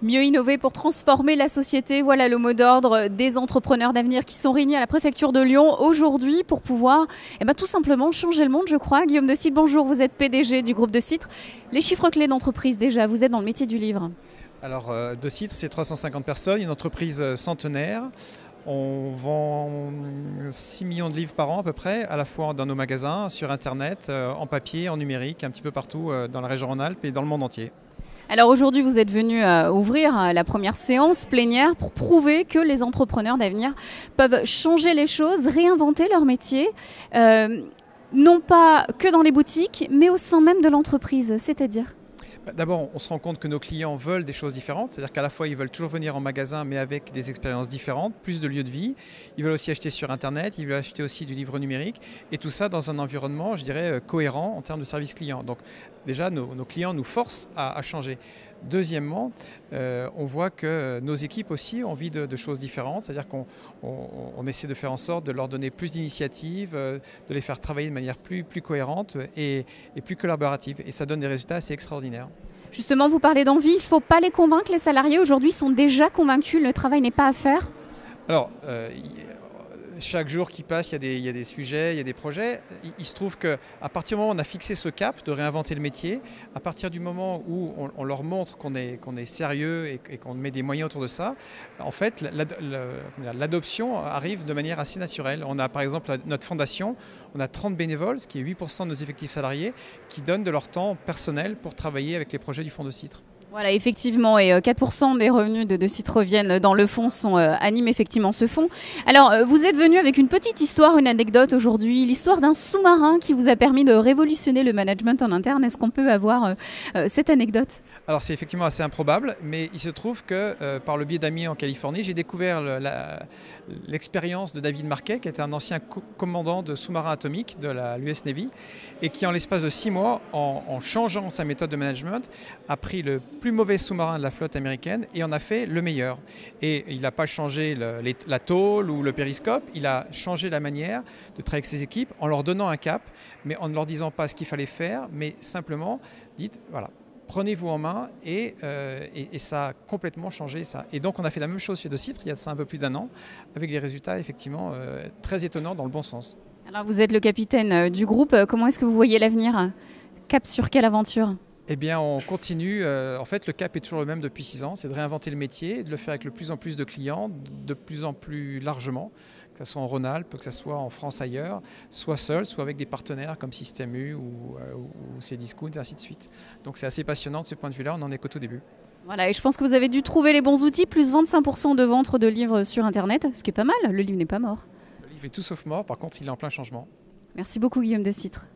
Mieux innover pour transformer la société, voilà le mot d'ordre des entrepreneurs d'avenir qui sont réunis à la préfecture de Lyon aujourd'hui pour pouvoir tout simplement changer le monde, je crois. Guillaume de Citre, bonjour, vous êtes PDG du groupe de Citre. Les chiffres clés d'entreprise déjà, vous êtes dans le métier du livre. Alors de Citre, c'est 350 personnes, une entreprise centenaire. On vend 6 millions de livres par an à peu près, à la fois dans nos magasins, sur Internet, en papier, en numérique, un petit peu partout dans la région Rhône-Alpes et dans le monde entier. Alors aujourd'hui, vous êtes venu ouvrir la première séance plénière pour prouver que les entrepreneurs d'avenir peuvent changer les choses, réinventer leur métier, non pas que dans les boutiques, mais au sein même de l'entreprise, c'est-à-dire ? D'abord, on se rend compte que nos clients veulent des choses différentes, c'est-à-dire qu'à la fois ils veulent toujours venir en magasin mais avec des expériences différentes, plus de lieux de vie. Ils veulent aussi acheter sur Internet, ils veulent acheter aussi du livre numérique et tout ça dans un environnement, je dirais, cohérent en termes de service client. Donc déjà, nos clients nous forcent à changer. Deuxièmement, on voit que nos équipes aussi ont envie de choses différentes, c'est-à-dire qu'on essaie de faire en sorte de leur donner plus d'initiatives, de les faire travailler de manière plus cohérente et plus collaborative. Et ça donne des résultats assez extraordinaires. Justement, vous parlez d'envie, il ne faut pas les convaincre. Les salariés aujourd'hui sont déjà convaincus, le travail n'est pas à faire. Alors, chaque jour qui passe, il y a des sujets, il y a des projets. Il se trouve qu'à partir du moment où on a fixé ce cap de réinventer le métier, à partir du moment où on leur montre qu'on est sérieux et qu'on met des moyens autour de ça, en fait, l'adoption arrive de manière assez naturelle. On a par exemple notre fondation, on a 30 bénévoles, ce qui est 8% de nos effectifs salariés, qui donnent de leur temps personnel pour travailler avec les projets du Fonds de Citre. Voilà, effectivement, et 4% des revenus de Citre reviennent dans le fonds, animent effectivement ce fonds. Alors, vous êtes venu avec une petite histoire, une anecdote aujourd'hui, l'histoire d'un sous-marin qui vous a permis de révolutionner le management en interne. Est-ce qu'on peut avoir cette anecdote ? Alors, c'est effectivement assez improbable, mais il se trouve que par le biais d'amis en Californie, j'ai découvert l'expérience de David Marquet, qui était un ancien commandant de sous-marins atomiques de l'US Navy, et qui en l'espace de 6 mois, en changeant sa méthode de management, a pris le plus mauvais sous-marin de la flotte américaine et en a fait le meilleur. Et il n'a pas changé la tôle ou le périscope, il a changé la manière de travailler avec ses équipes en leur donnant un cap, mais en ne leur disant pas ce qu'il fallait faire, mais simplement, dites, voilà, prenez-vous en main et ça a complètement changé ça. Et donc on a fait la même chose chez De Citre il y a ça un peu plus d'1 an, avec des résultats effectivement très étonnants dans le bon sens. Alors vous êtes le capitaine du groupe, comment est-ce que vous voyez l'avenir ? Cap sur quelle aventure ? Eh bien, on continue. En fait, le cap est toujours le même depuis 6 ans. C'est de réinventer le métier, de le faire avec de plus en plus de clients, de plus en plus largement, que ce soit en Rhône-Alpes, que ce soit en France ailleurs, soit seul, soit avec des partenaires comme Système U ou Cdiscount, et ainsi de suite. Donc c'est assez passionnant de ce point de vue-là. On n'en est qu'au tout début. Voilà, et je pense que vous avez dû trouver les bons outils, plus 25% de ventes de livres sur Internet, ce qui est pas mal. Le livre n'est pas mort. Le livre est tout sauf mort. Par contre, il est en plein changement. Merci beaucoup, Guillaume de Citre.